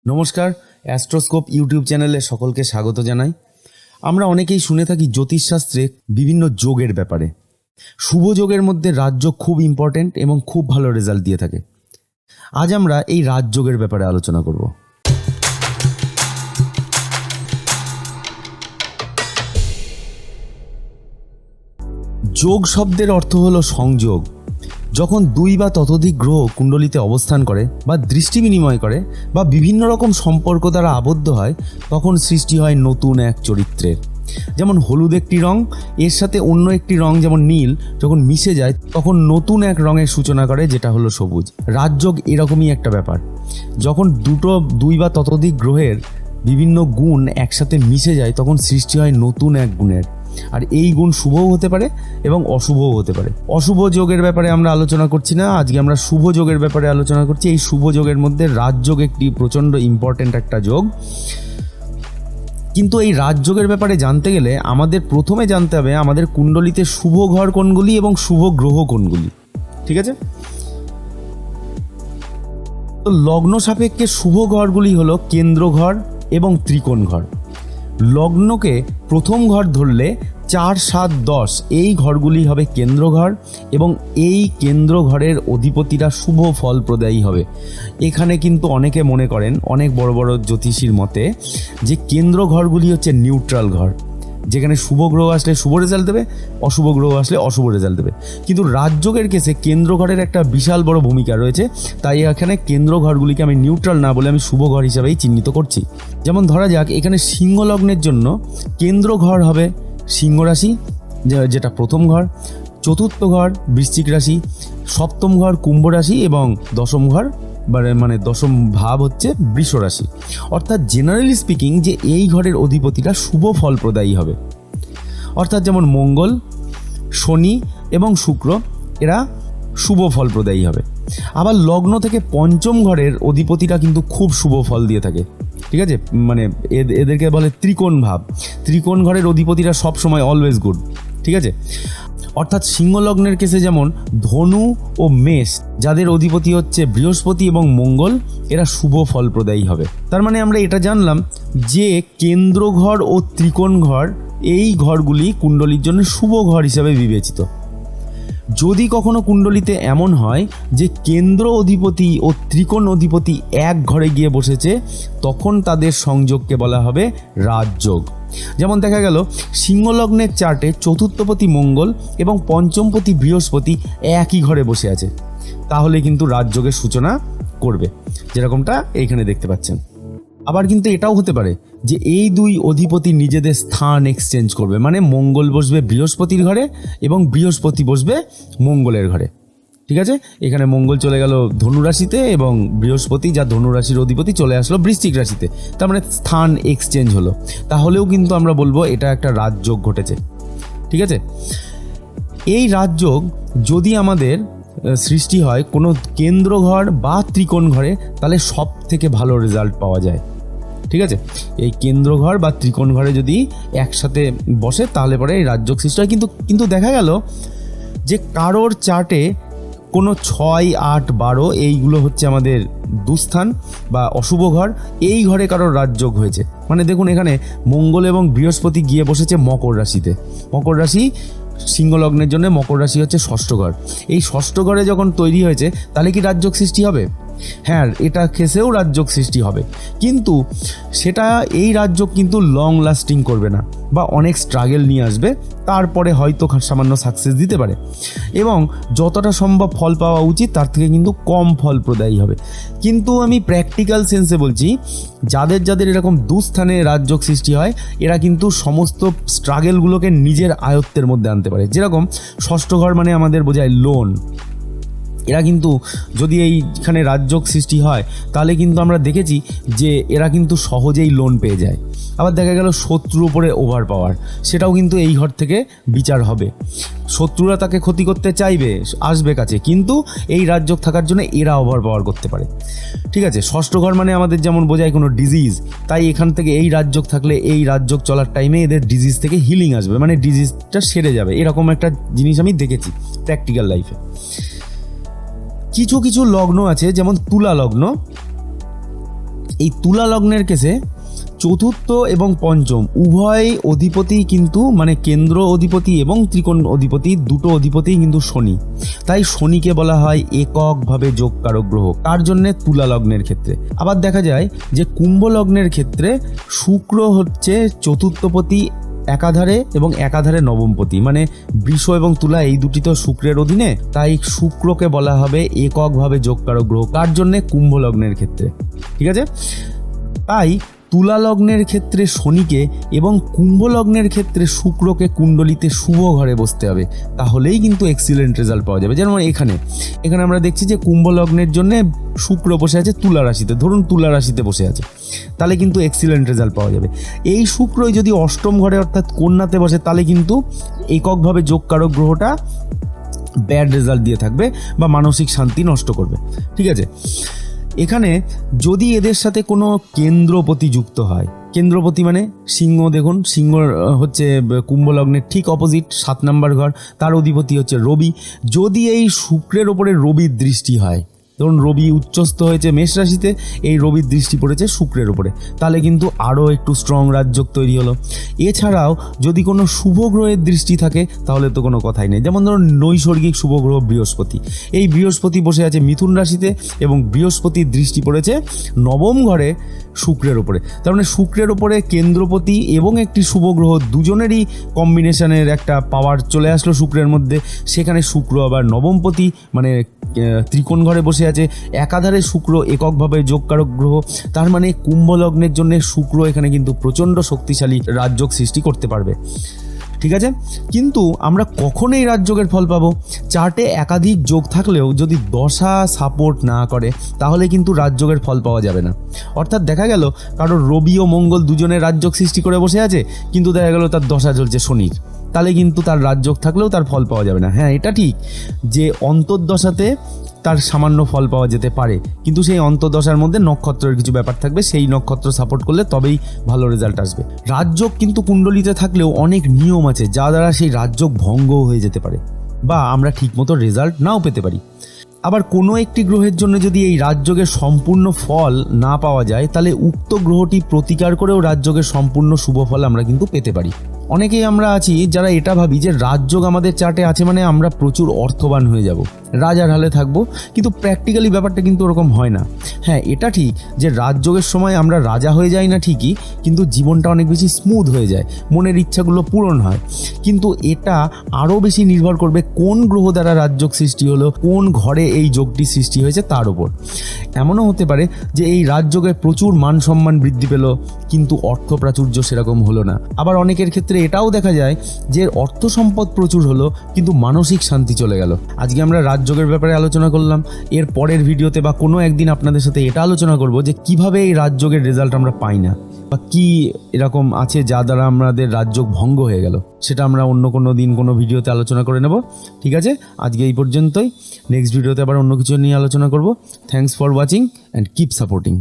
নমস্কার, অ্যাস্ট্রোস্কোপ ইউটিউব চ্যানেলে সকলকে স্বাগত জানাই। আমরা অনেকেই শুনে থাকি জ্যোতিষশাস্ত্রে বিভিন্ন যোগের ব্যাপারে। শুভ যোগের মধ্যে রাজযোগ খুব ইম্পর্ট্যান্ট এবং খুব ভালো রেজাল্ট দিয়ে থাকে। আজ আমরা এই রাজযোগের ব্যাপারে আলোচনা করব। যোগ শব্দের অর্থ হলো সংযোগ। যখন দুই বা ততোধিক গ্রহ কুণ্ডলিতে অবস্থান করে বা দৃষ্টি বিনিময় করে বা বিভিন্ন রকম সম্পর্ক দ্বারা আবদ্ধ হয়, তখন সৃষ্টি হয় নতুন এক চরিত্রের। যেমন হলুদ একটি রং এর সাথে অন্য একটি রং যেমন নীল যখন মিশে যায়, তখন নতুন এক রঙের সূচনা করে, যেটা হলো সবুজ। রাজযোগ এরকমই একটা ব্যাপার। যখন দুই বা ততোধিক গ্রহের বিভিন্ন গুণ একসাথে মিশে যায়, তখন সৃষ্টি হয় নতুন এক গুণের। আর এই গুণ শুভও হতে পারে এবং অশুভও হতে পারে। অশুভ যোগের ব্যাপারে আমরা আলোচনা করছি না, আজকে আমরা শুভ যোগের ব্যাপারে আলোচনা করছি। এই শুভ যোগের মধ্যে রাজযোগ একটি প্রচণ্ড ইম্পর্ট্যান্ট একটা যোগ। কিন্তু এই রাজযোগের ব্যাপারে জানতে গেলে আমাদের প্রথমে জানতে হবে আমাদের কুণ্ডলিতে শুভ ঘর কোনগুলি এবং শুভ গ্রহ কোনগুলি। ঠিক আছে? তো লগ্ন সাপেক্ষে শুভ ঘরগুলি হলো কেন্দ্র ঘর এবং ত্রিকোণ ঘর। লগ্নকে প্রথম ঘর ধরলে 4, 7, 10 এই ঘরগুলি হবে কেন্দ্র ঘর এবং এই কেন্দ্র ঘরের অধিপতিরা শুভ ফল প্রদায়ী হবে। এখানে কিন্তু অনেকে মনে করেন, অনেক বড় বড় জ্যোতিষীর মতে, যে কেন্দ্র ঘরগুলি হচ্ছে নিউট্রাল ঘর, যেখানে শুভ গ্রহ আসলে শুভ রেজাল্ট দেবে, অশুভ গ্রহ আসলে অশুভ রেজাল্ট দেবে। কিন্তু রাজযোগের কেসে কেন্দ্র ঘরের একটা বিশাল বড় ভূমিকা রয়েছে, তাই এখানে কেন্দ্র ঘরগুলিকে আমি নিউট্রাল না বলে আমি শুভ ঘর হিসাবেই চিহ্নিত করছি। যেমন ধরা যাক, এখানে সিংহ লগ্নের জন্য কেন্দ্র ঘর হবে সিংহ রাশি, যেটা প্রথম ঘর। চতুর্থ ঘর বৃশ্চিক রাশি, সপ্তম ঘর কুম্ভ রাশি এবং দশম ঘর মানে দশম ভাব হচ্ছে বৃষ রাশি। অর্থাৎ জেনারেলি স্পিকিং যে এই ঘরের অধিপতিরা শুভ ফল প্রদায়ী হবে। অর্থাৎ যেমন মঙ্গল, শনি এবং শুক্র এরা শুভ ফল প্রদায়ী হবে। আবার লগ্ন থেকে পঞ্চম ঘরের অধিপতিরা কিন্তু খুব শুভ ফল দিয়ে থাকে। ঠিক আছে? মানে এদেরকে বলে ত্রিকোণ ভাব। ত্রিকোণ ঘরের অধিপতিরা সব সময় অলওয়েজ গুড। ঠিক আছে? অর্থাৎ সিংহ লগ্নের কেসে যেমন ধনু ও মেষ, যাদের অধিপতি হচ্ছে বৃহস্পতি এবং মঙ্গল, এরা শুভ ফল প্রদায়ী হবে। তার মানে আমরা এটা জানলাম যে কেন্দ্র ঘর ও ত্রিকোণ ঘর এই ঘরগুলি কুণ্ডলীর জন্য শুভ ঘর হিসাবে বিবেচিত। যদি কখনো কুণ্ডলিতে এমন হয় যে কেন্দ্র অধিপতি ও ত্রিকোণ অধিপতি এক ঘরে গিয়ে বসেছে, তখন তাদের সংযোগকে বলা হবে রাজযোগ। যেমন দেখা গেল সিংহলগ্নের চার্টে চতুর্থপতি মঙ্গল এবং পঞ্চমপতি বৃহস্পতি একই ঘরে বসে আছে, তাহলে কিন্তু রাজযোগের সূচনা করবে, যেরকমটা এইখানে দেখতে পাচ্ছেন। আবার কিন্তু এটাও হতে পারে যে এই দুই অধিপতি নিজেদের স্থান এক্সচেঞ্জ করবে, মানে মঙ্গল বসবে বৃহস্পতির ঘরে এবং বৃহস্পতি বসবে মঙ্গলের ঘরে। ঠিক আছে? এখানে মঙ্গল চলে গেল ধনুরাশিতে এবং বৃহস্পতি, যা ধনুরাশির অধিপতি, চলে আসলো বৃশ্চিক রাশিতে। তার মানে স্থান এক্সচেঞ্জ হলো। তাহলেও কিন্তু আমরা বলবো এটা একটা রাজযোগ ঘটেছে। ঠিক আছে? এই রাজযোগ যদি আমাদের সৃষ্টি হয় কোনো কেন্দ্র ঘর বা ত্রিকোণ ঘরে, তাহলে সব থেকে ভালো রেজাল্ট পাওয়া যায়। ঠিক আছে? এই কেন্দ্র ঘর বা ত্রিকোণ ঘরে যদি একসাথে বসে, তাহলে পরে এই রাজযোগ সৃষ্টি হয়। কিন্তু দেখা গেল যে কারোর চার্টে কোনো 6, 8, 12 এইগুলো হচ্ছে আমাদের দুস্থান বা অশুভ ঘর, এই ঘরে কারোর রাজযোগ হয়েছে। মানে দেখুন, এখানে মঙ্গল এবং বৃহস্পতি গিয়ে বসেছে মকর রাশিতে। মকর রাশি সিংহ লগ্নের জন্য মকর রাশি হচ্ছে ষষ্ঠ ঘর। এই ষষ্ঠ ঘরে যখন তৈরি হয়েছে, তাহলে কি রাজযোগ সৃষ্টি হবে? হ্যাঁ, এটা কেসেও রাজযোগ সৃষ্টি হবে, কিন্তু সেটা এই রাজযোগ কিন্তু লং লাস্টিং করবে না বা অনেক স্ট্রাগল নিয়ে আসবে। তারপরে হয়তো সামান্য সাকসেস দিতে পারে এবং যতটা সম্ভব ফল পাওয়া উচিত তার থেকে কিন্তু কম ফল প্রদায়ী হবে। কিন্তু আমি প্র্যাকটিক্যাল সেন্সে বলছি, যাদের এরকম দুস্থানে রাজযোগ সৃষ্টি হয়, এরা কিন্তু সমস্ত স্ট্রাগলগুলোকে নিজের আয়ত্তের মধ্যে আনতে পারে। যেরকম ষষ্ঠ ঘর মানে আমাদের বোঝায় লোন। এরা কিন্তু যদি এইখানে রাজযোগ সৃষ্টি হয়, তাহলে কিন্তু আমরা দেখেছি যে এরা কিন্তু সহজেই লোন পেয়ে যায়। আবার দেখা গেল শত্রুর উপরে ওভার পাওয়ার, সেটাও কিন্তু এই ঘর থেকে বিচার হবে। শত্রুরা তাকে ক্ষতি করতে চাইবে, আসবে কাছে, কিন্তু এই রাজযোগ থাকার জন্য এরা ওভার পাওয়ার করতে পারে। ঠিক আছে? ষষ্ঠ ঘর মানে আমাদের যেমন বোঝায় কোনো ডিজিজ, তাই এখান থেকে এই রাজযোগ থাকলে এই রাজযোগ চলার টাইমে এদের ডিজিজ থেকে হিলিং আসবে, মানে ডিজিজটা সেরে যাবে। এরকম একটা জিনিস আমি দেখেছি প্র্যাকটিক্যাল লাইফে। কিছু লগ্ন আছে, যেমন তুলা লগ্ন, এই তুলা লগ্নের কেসে চতুর্থ এবং পঞ্চম উভয় অধিপতি কিন্তু মানে কেন্দ্র অধিপতি এবং ত্রিকোণ অধিপতি দুটো অধিপতিই কিন্তু শনি, তাই শনিকে বলা হয় এককভাবে যোগকারক গ্রহ। তার জন্যে তুলা লগ্নের ক্ষেত্রে আবার দেখা যায় যে কুম্ভ লগ্নের ক্ষেত্রে শুক্র হচ্ছে চতুর্থপতি একাধারে এবং একাধারে নবমপতি, মানে বৃষ এবং তুলা এই দুটি তো শুক্রের অধীনে, তাই শুক্রকে বলা হবে এককভাবে যোগকারক গ্রহ। কার জন্যে? কুম্ভ লগ্নের ক্ষেত্রে। ঠিক আছে, তাই তুলা লগ্নের ক্ষেত্রে শনিকে এবং কুম্ভ লগ্নের ক্ষেত্রে শুক্রকে কুণ্ডলিতে শুভ ঘরে বসতে হবে, তাহলেই কিন্তু এক্সিলেন্ট রেজাল্ট পাওয়া যাবে। যেমন এখানে আমরা দেখছি যে কুম্ভ লগ্নের জন্য শুক্র বসে আছে তুলা রাশিতে, ধরুন তুলা রাশিতে বসে আছে, তাহলে কিন্তু এক্সিলেন্ট রেজাল্ট পাওয়া যাবে। এই শুক্রই যদি অষ্টম ঘরে অর্থাৎ কন্যাতে বসে, তাহলে কিন্তু এককভাবে যোগকারক গ্রহটা ব্যাড রেজাল্ট দিয়ে থাকবে বা মানসিক শান্তি নষ্ট করবে। ঠিক আছে, এখানে যদি এদের সাথে কোনো কেন্দ্রপতি যুক্ত হয়, কেন্দ্রপতি মানে সিংহ, দেখুন সিংহ হচ্ছে কুম্ভ লগ্নের ঠিক অপোজিট 7 নম্বর ঘর, তার অধিপতি হচ্ছে রবি। যদি এই শুক্রের ওপরে রবির দৃষ্টি হয়, ধরুন রবি উচ্চস্থ হয়েছে মেষ রাশিতে, এই রবির দৃষ্টি পড়েছে শুক্রের ওপরে, তাহলে কিন্তু আরও একটু স্ট্রং রাজযোগ তৈরি হলো। এছাড়াও যদি কোনো শুভ গ্রহের দৃষ্টি থাকে তাহলে তো কোনো কথাই নেই। যেমন ধরুন নৈসর্গিক শুভ গ্রহ বৃহস্পতি, এই বৃহস্পতি বসে আছে মিথুন রাশিতে এবং বৃহস্পতির দৃষ্টি পড়েছে নবম ঘরে শুক্রের ওপরে, তার মানে শুক্রের ওপরে কেন্দ্রপতি এবং একটি শুভ গ্রহ দুজনেরই কম্বিনেশনের একটা পাওয়ার চলে আসলো শুক্রের মধ্যে। সেখানে শুক্র আবার নবমপতি মানে ত্রিকোণ ঘরে বসে আছে, একাধারে শুক্র এককভাবে যোগকারক গ্রহ, তার মানে কুম্ভ লগ্নের জন্য শুক্র এখানে কিন্তু প্রচণ্ড শক্তিশালী রাজযোগ সৃষ্টি করতে পারবে। ঠিক আছে, কিন্তু আমরা কখন এই রাজযোগের ফল পাবো? চার্টে একাধিক যোগ থাকলেও যদি দশা সাপোর্ট না করে তাহলে কিন্তু রাজযোগের ফল পাওয়া যাবে না। অর্থাৎ দেখা গেল কারণ রবি ও মঙ্গল দুজনের রাজযোগ সৃষ্টি করে বসে আছে, কিন্তু দেখা গেল তার দশা চলছে শনির, তাহলে কিন্তু তার রাজযোগ থাকলেও তার ফল পাওয়া যাবে না। হ্যাঁ, এটা ঠিক যে অন্তর্দশাতে তার সামান্য ফল পাওয়া যেতে পারে, কিন্তু সেই অন্তর্দশার মধ্যে নক্ষত্রের কিছু ব্যাপার থাকবে, সেই নক্ষত্র সাপোর্ট করলে তবেই ভালো রেজাল্ট আসবে। রাজযোগ কিন্তু কুণ্ডলিতে থাকলেও অনেক নিয়ম আছে যা দ্বারা সেই রাজযোগ ভঙ্গও হয়ে যেতে পারে বা আমরা ঠিকমতো রেজাল্ট নাও পেতে পারি। আবার কোনো একটি গ্রহের জন্য যদি এই রাজযোগের সম্পূর্ণ ফল না পাওয়া যায়, তাহলে উক্ত গ্রহটি প্রতিকার করেও রাজযোগের সম্পূর্ণ শুভ ফল আমরা কিন্তু পেতে পারি। অনেকেই আমরা আছি যারা এটা ভাবি যে রাজযোগ আমাদের চার্টে আছে মানে আমরা প্রচুর অর্থবান হয়ে যাব, রাজার হালে থাকবো, কিন্তু প্র্যাকটিক্যালি ব্যাপারটা কিন্তু ওরকম হয় না। হ্যাঁ, এটা ঠিক যে রাজযোগের সময় আমরা রাজা হয়ে যাই না ঠিকই, কিন্তু জীবনটা অনেক বেশি স্মুথ হয়ে যায়, মনের ইচ্ছাগুলো পূরণ হয়। কিন্তু এটা আরও বেশি নির্ভর করবে কোন গ্রহ দ্বারা রাজযোগ সৃষ্টি হলো, কোন ঘরে এই যোগটি সৃষ্টি হয়েছে তার উপর। এমনও হতে পারে যে এই রাজযোগে প্রচুর মান সম্মান বৃদ্ধি পেল, কিন্তু অর্থ প্রাচুর্য সেরকম হলো না। আবার অনেকের ক্ষেত্রে এটাও দেখা যায় যে অর্থ সম্পদ প্রচুর হলো কিন্তু মানসিক শান্তি চলে গেল। আজকে আমরা রাজযোগের ব্যাপারে আলোচনা করলাম, এর পরের ভিডিওতে বা কোনো একদিন আপনাদের সাথে এটা আলোচনা করব যে কিভাবে এই রাজযোগের রেজাল্ট আমরা পাই না বা কি এরকম আছে যা দ্বারা আমাদের রাজযোগ ভঙ্গ হয়ে গেল, সেটা আমরা অন্য কোনো দিন কোনো ভিডিওতে আলোচনা করে নেব। ঠিক আছে, আজকে এই পর্যন্তই। নেক্সট ভিডিওতে আবার অন্য কিছু নিয়ে আলোচনা করব। Thanks for watching and keep supporting.